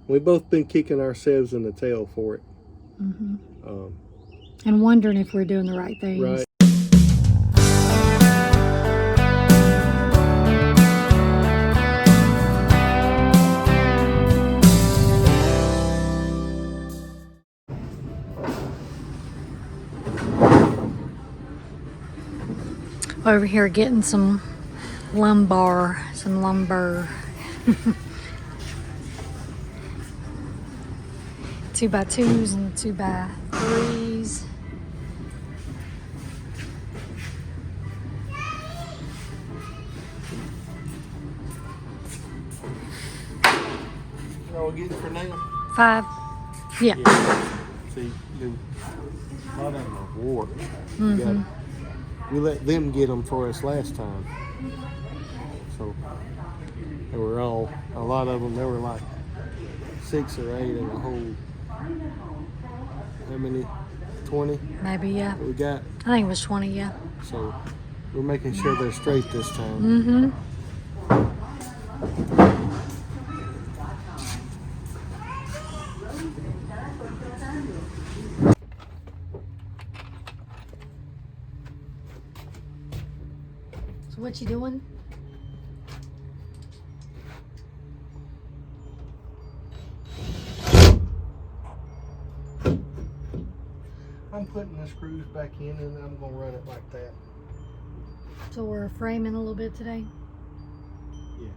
We've both been kicking ourselves in the tail for it. And wondering if we're doing the right things. Right. Over here getting some lumber. 2x2s and 2x3s. What are we getting for now? 5. Yeah. See, a lot of them are warped. We let them get them for us last time. So they were all, a lot of them, there were like 6 or 8 in the whole, how many, 20? Maybe, yeah. We got. I think it was 20, yeah. So we're making sure they're straight this time. So what you doing? I'm putting the screws back in and I'm going to run it like that. So we're framing a little bit today? Yeah.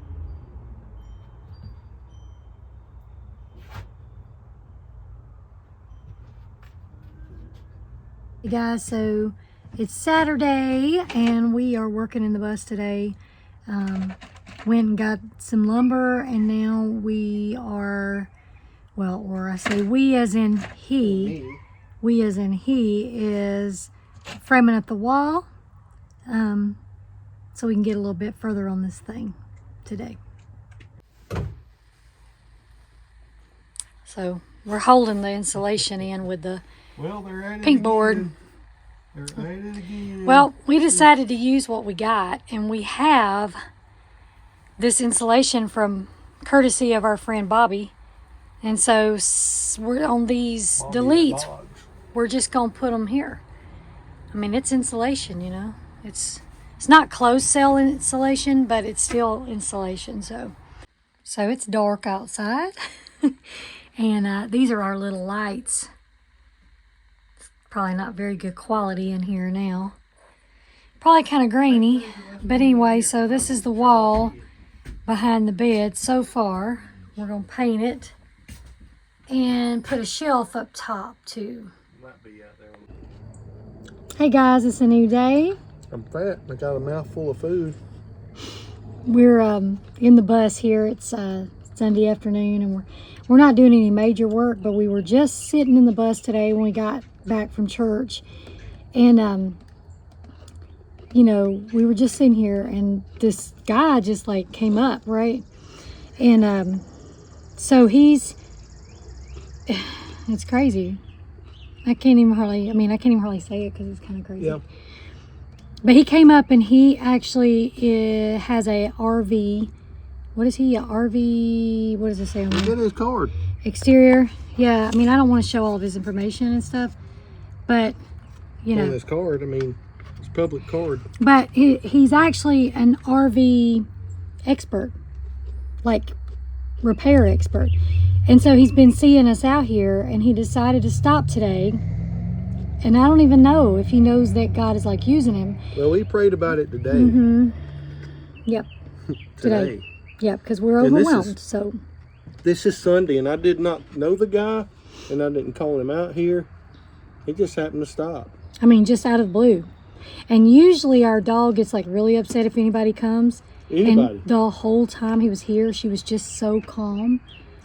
Hey guys, so it's Saturday and we are working in the bus today. Went and got some lumber and now we are, well, or I say we as in he. We as in he is framing up the wall so we can get a little bit further on this thing today. So we're holding the insulation in with the pink board. They're at it again. Well, we decided to use what we got, and we have this insulation from courtesy of our friend Bobby. And so we're on these deletes. We're just gonna put them here. I mean, it's insulation, you know. It's not closed cell insulation, but it's still insulation. So it's dark outside, and these are our little lights. Probably not very good quality in here now. Probably kind of grainy, but anyway. So this is the wall behind the bed so far. We're gonna paint it and put a shelf up top too. Hey guys, it's a new day. I'm fat. I got a mouthful of food. We're in the bus here. It's Sunday afternoon, and we're not doing any major work, but we were just sitting in the bus today when we got back from church, and you know, we were just sitting here, and this guy just like came up, right? And so it's crazy. I can't even hardly say it because it's kind of crazy. Yeah. But he came up and he actually has a RV. What is he? A RV? What does it say on there? Get his card. Exterior. Yeah. I mean, I don't want to show all of his information and stuff, but you know. His card. I mean, it's public card. But he's actually an RV expert, like repair expert. And so he's been seeing us out here, and he decided to stop today. And I don't even know if he knows that God is like using him. Well, we prayed about it today. Yep. Today. Yep, because we're overwhelmed. This is Sunday, and I did not know the guy, and I didn't call him out here. He just happened to stop. I mean, just out of the blue. And usually our dog gets like really upset if anybody comes. And the whole time he was here, she was just so calm.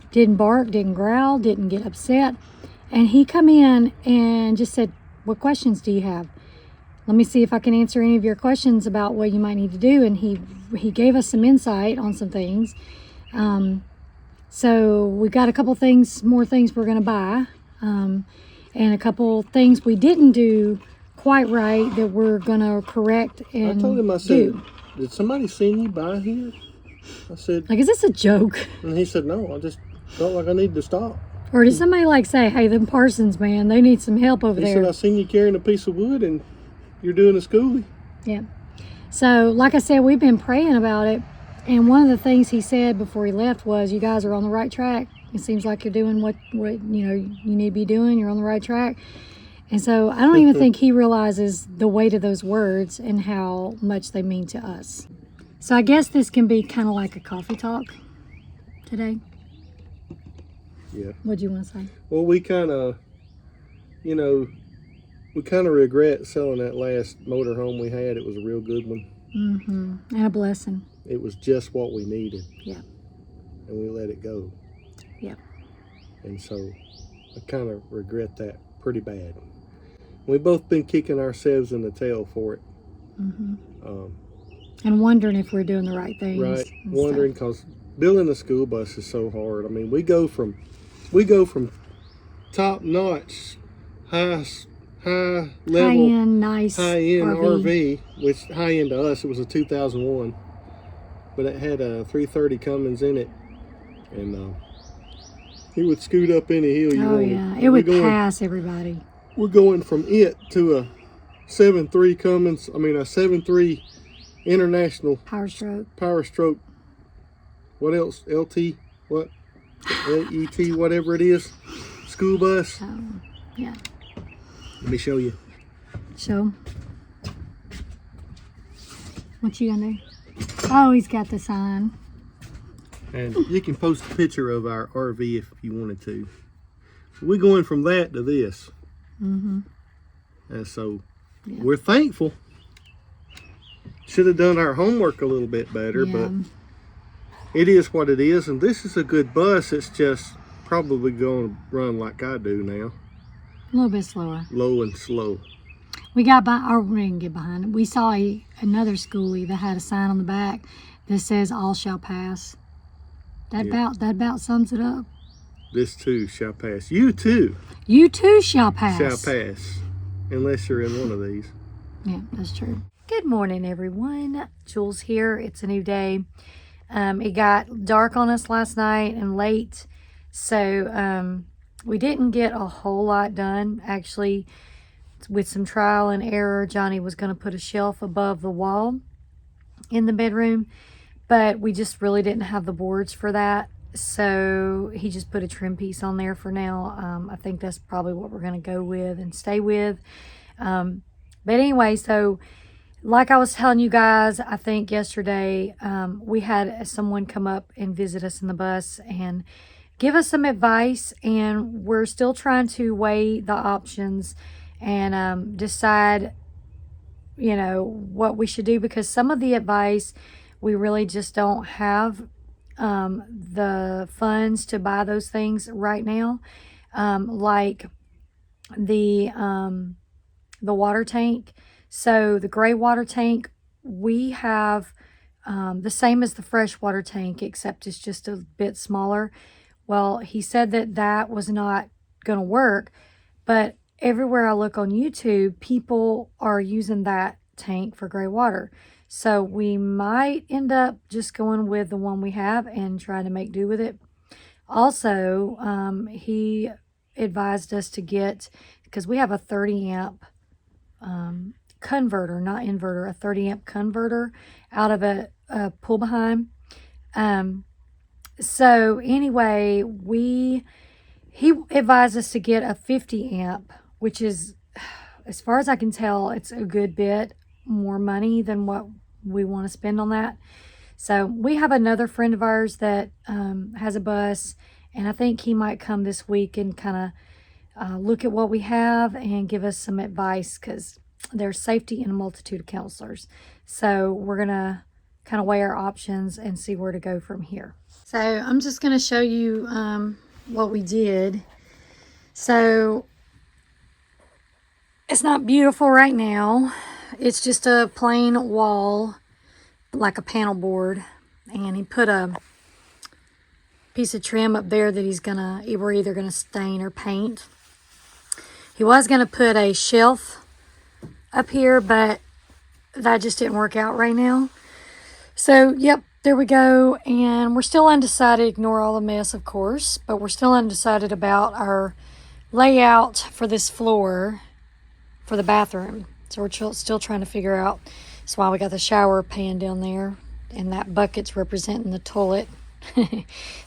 Didn't bark, didn't growl, didn't get upset. And he come in and just said, "What questions do you have? Let me see if I can answer any of your questions about what you might need to do." And he gave us some insight on some things. So we've got a couple more things we're going to buy. And a couple things we didn't do quite right that we're going to correct and I told him, I said, "Did somebody see you by here?" I said, like, is this a joke? And he said, "No, I just Felt like I needed to stop. Or did somebody like say, hey, them Parsons, man, they need some help over He there? said, I seen you carrying a piece of wood and you're doing a Skoolie. Yeah. So, like I said, we've been praying about it. And one of the things he said before he left was, you guys are on the right track. It seems like you're doing what you need to be doing. You're on the right track. And so I don't even think he realizes the weight of those words and how much they mean to us. So I guess this can be kind of like a coffee talk today. Yeah. What do you want to say? Well, we kind of, regret selling that last motorhome we had. It was a real good one. Mm-hmm. And a blessing. It was just what we needed. Yeah. And we let it go. Yeah. And so I kind of regret that pretty bad. We've both been kicking ourselves in the tail for it. Mm-hmm. And wondering if we're doing the right things. Right. Wondering, because building a school bus is so hard. I mean, we go from top notch, high level, high-end, nice high-end RV. RV, which high-end to us, it was a 2001. But it had a 330 Cummins in it. And it would scoot up any hill you wanted. Yeah. It would pass everybody. We're going from it to a 7.3 Cummins, a 7.3 International Power Stroke. What else? LT? What? LET, whatever it is. School bus. Yeah. Let me show you. Show. What you gonna do? Oh, he's got the sign. And you can post a picture of our RV if you wanted to. We're going from that to this. Mm-hmm. And so we're thankful. Should have done our homework a little bit better, but it is what it is. And this is a good bus. It's just probably going to run like I do now. A little bit slower. Low and slow. We got by, or we didn't get behind it. We saw another Skoolie that had a sign on the back that says "All shall pass." That about sums it up. This too shall pass. You too. You too shall pass. Shall pass, unless you're in one of these. Yeah, that's true. Good morning, everyone. Jules here. It's a new day. It got dark on us last night and late, so we didn't get a whole lot done. Actually, with some trial and error, Johnny was going to put a shelf above the wall in the bedroom, but we just really didn't have the boards for that. So he just put a trim piece on there for now. I think that's probably what we're going to go with and stay with. But anyway, so like I was telling you guys, I think yesterday, we had someone come up and visit us in the bus and give us some advice, and we're still trying to weigh the options and decide, what we should do, because some of the advice we really just don't have the funds to buy those things right now, like the water tank. So the gray water tank, we have the same as the fresh water tank, except it's just a bit smaller. Well, he said that was not going to work, but everywhere I look on YouTube, people are using that tank for gray water. So we might end up just going with the one we have and trying to make do with it. Also, he advised us to get, because we have a 30 amp converter, not inverter, a 30 amp converter out of a pull behind. So anyway, he advised us to get a 50 amp, which is, as far as I can tell, it's a good bit more money than what we want to spend on that. So we have another friend of ours that has a bus, and I think he might come this week and kind of look at what we have and give us some advice, because there's safety in a multitude of counselors. So we're going to kind of weigh our options and see where to go from here. So I'm just going to show you what we did. So it's not beautiful right now. It's just a plain wall, like a panel board. And he put a piece of trim up there that we're either going to stain or paint. He was going to put a shelf up here, but that just didn't work out right now. So, yep, there we go. And we're still undecided. Ignore all the mess, of course. But we're still undecided about our layout for this floor for the bathroom. So we're still trying to figure out. That's why we got the shower pan down there. And that bucket's representing the toilet.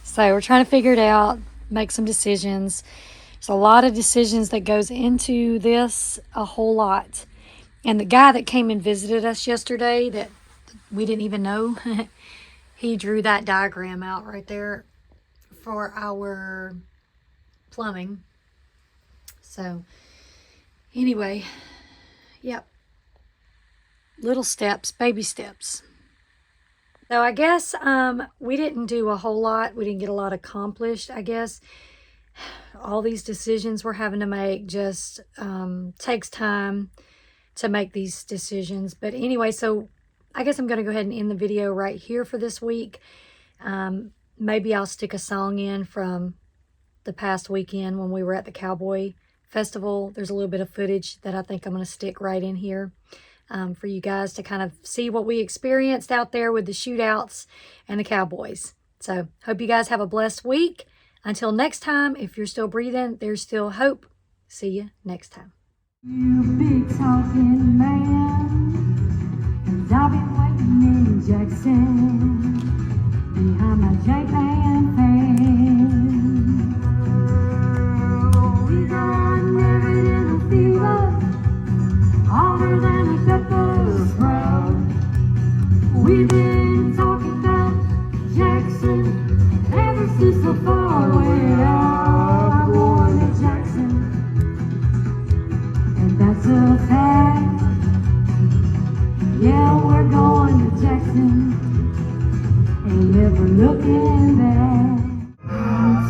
So we're trying to figure it out. Make some decisions. There's a lot of decisions that goes into this. A whole lot. And the guy that came and visited us yesterday that we didn't even know, he drew that diagram out right there for our plumbing. So anyway, yep. Little steps, baby steps. So I guess we didn't do a whole lot. We didn't get a lot accomplished, I guess. All these decisions we're having to make just takes time to make these decisions. But anyway, so I guess I'm going to go ahead and end the video right here for this week. Maybe I'll stick a song in from the past weekend when we were at the Cowboy Festival. There's a little bit of footage that I think I'm going to stick right in here for you guys to kind of see what we experienced out there with the shootouts and the Cowboys. So hope you guys have a blessed week. Until next time, if you're still breathing, there's still hope. See you next time. You big talking man, and I've been waiting in Jackson behind my J-Band fan. We got married in a fever, hotter than a pepper sprout. We've been talking about Jackson ever since the far way out. I'm going to Jackson. That's a fact. Yeah, we're going to Jackson. Ain't never looking back.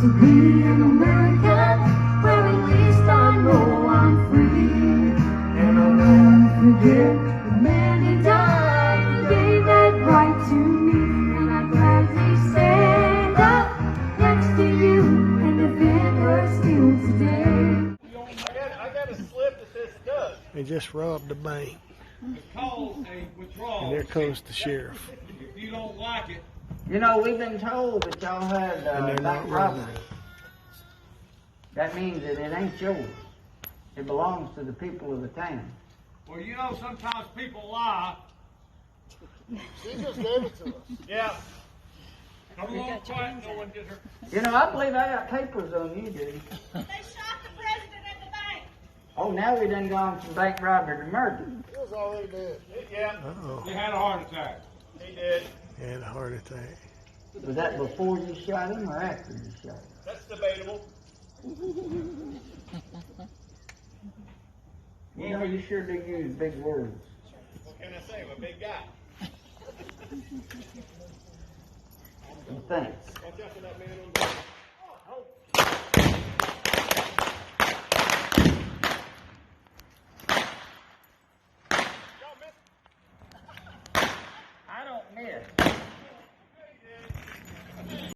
To be an American, where at least I know I'm free. And I'll never forget the man who died and gave that right to me. And I'd gladly stand up next to you and defend her still today. I got a slip that says Doug. They just robbed the bank. It's called a withdrawal. And there comes the sheriff. If you don't like it, You know, we've been told that y'all had And they're bank not robbery. robbing. That means that it ain't yours. It belongs to the people of the town. well, you know, sometimes people lie. She just gave it to us. Yeah. Come along quiet, no one gets hurt. You know, I believe I got papers on you, dude. They shot the president at the bank. Oh, now we done gone from bank robbery to murder. It was already dead. Yeah. Uh-oh. He had a heart attack. He did. He had a heart attack. Was that before you shot him or after you shot him? That's debatable. You know, you sure do use big words. What can I say? I'm a big guy. Thanks. Watch out for that man on the